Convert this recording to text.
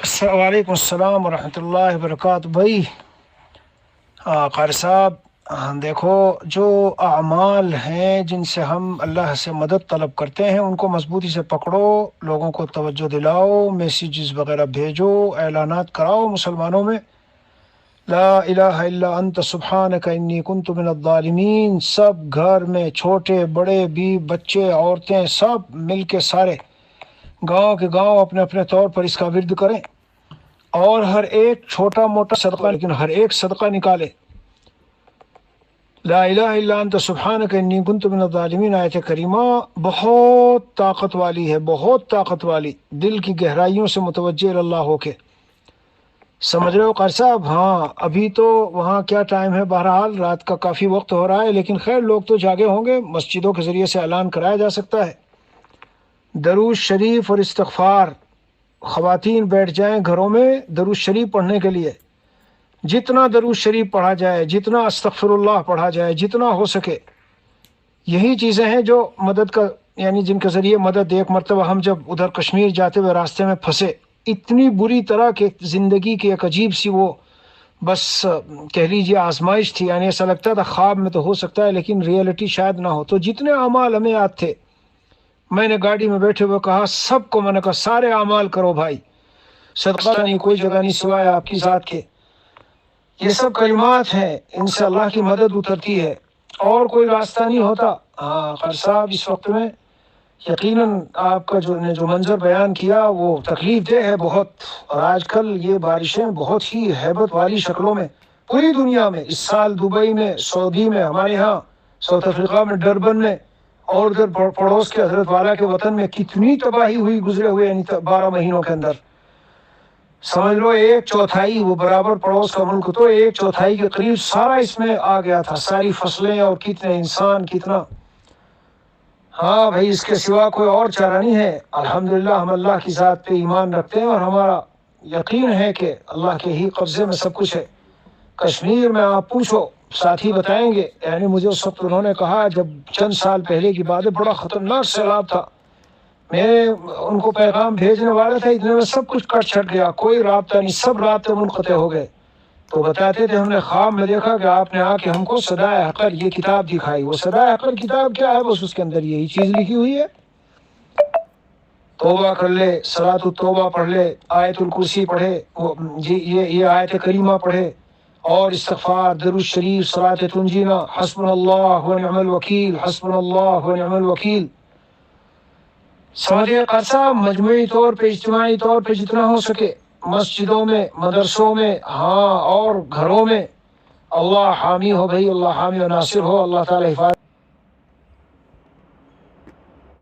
وعلیکم السلام ورحمۃ اللہ وبرکاتہ بھائی۔ قاری صاحب، دیکھو، جو اعمال ہیں جن سے ہم اللہ سے مدد طلب کرتے ہیں ان کو مضبوطی سے پکڑو، لوگوں کو توجہ دلاؤ، میسیجز وغیرہ بھیجو، اعلانات کراؤ مسلمانوں میں، لا الہ الا انت سبحانک انی کنت من الظالمین۔ سب گھر میں چھوٹے بڑے بھی بچے عورتیں سب مل کے سارے گاؤں کے گاؤں اپنے اپنے طور پر اس کا ورد کریں، اور ہر ایک چھوٹا موٹا صدقہ، لیکن ہر ایک صدقہ نکالے۔ لا الہ الا انت سبحانک انی کنت من الظالمین آیت کریمہ بہت طاقت والی ہے، بہت طاقت والی، دل کی گہرائیوں سے متوجہ اللہ ہو کے۔ سمجھ رہے ہو قاری صاحب؟ ہاں، ابھی تو وہاں کیا ٹائم ہے، بہرحال رات کا کافی وقت ہو رہا ہے، لیکن خیر لوگ تو جاگے ہوں گے، مسجدوں کے ذریعے سے اعلان کرایا جا سکتا ہے۔ درود شریف اور استغفار، خواتین بیٹھ جائیں گھروں میں درود شریف پڑھنے کے لیے، جتنا درود شریف پڑھا جائے، جتنا استغفر اللہ پڑھا جائے، جتنا ہو سکے، یہی چیزیں ہیں جو مدد کا، یعنی جن کے ذریعے مدد۔ ایک مرتبہ ہم جب ادھر کشمیر جاتے ہوئے راستے میں پھنسے، اتنی بری طرح کہ زندگی کی ایک عجیب سی وہ بس کہہ لیجیے آزمائش تھی، یعنی ایسا لگتا تھا خواب میں تو ہو سکتا ہے لیکن ریئلٹی شاید نہ ہو۔ تو جتنے اعمال ہمیں یاد تھے، میں نے گاڑی میں بیٹھے ہوئے کہا سب کو، میں نے کہا سارے اعمال کرو بھائی، صدقہ نہیں کوئی جگہ نہیں سوائے آپ کی ذات کے۔ یہ سب کلمات ہیں، ان سے اللہ کی مدد اترتی ہے، اور کوئی راستہ نہیں ہوتا۔ ہاں قاری صاحب، اس وقت میں یقیناً آپ کا جو منظر بیان کیا وہ تکلیف دہ ہے بہت، اور آج کل یہ بارشیں بہت ہی ہیبت والی شکلوں میں پوری دنیا میں، اس سال دبئی میں، سعودی میں، ہمارے ہاں ساؤتھ افریقہ میں ڈربن میں، اور ادھر پڑوس کے حضرت والا کے وطن میں کتنی تباہی ہوئی گزرے ہوئے یعنی 12 مہینوں کے اندر۔ سمجھ لو ایک چوتھائی، وہ برابر پڑوس کا ملک تو ایک چوتھائی کے قریب سارا اس میں آ گیا تھا، ساری فصلیں اور کتنے انسان، کتنا۔ ہاں بھائی، اس کے سوا کوئی اور چارہ نہیں ہے۔ الحمدللہ ہم اللہ کی ذات پہ ایمان رکھتے ہیں، اور ہمارا یقین ہے کہ اللہ کے ہی قبضے میں سب کچھ ہے۔ کشمیر میں آپ پوچھو، ساتھی بتائیں گے، یعنی مجھے اس وقت انہوں نے کہا، جب چند سال پہلے کی بات ہے، بڑا خطرناک سیلاب تھا، میں ان کو پیغام بھیجنے والا تھا، اتنے میں سب کچھ کٹ چھٹ گیا، کوئی رابطہ نہیں، سب رابطے منقطع ہو گئے۔ تو بتاتے تھے ہم نے خواب میں دیکھا کہ آپ نے آ کے ہم کو صدائے حقر یہ کتاب دکھائی۔ وہ صدائے حقر کتاب کیا ہے؟ بس اس کے اندر یہی چیز لکھی ہوئی ہے، توبہ کر لے، صلاۃ التوبہ پڑھ لے، آیت الکرسی پڑھے، یہ آیت کریمہ پڑھے، اور استغفار، درود شریف، صلاۃ تنجینا، حسبنا اللہ و نعم الوکیل، حسبنا اللہ و نعم الوکیل۔ سمجھے قاری صاحب؟ مجموعی طور پہ، اجتماعی طور پہ جتنا ہو سکے، مسجدوں میں، مدرسوں میں، ہاں، اور گھروں میں۔ اللہ حامی ہو بھائی، اللہ حامی و ناصر ہو، اللہ تعالی حفاظت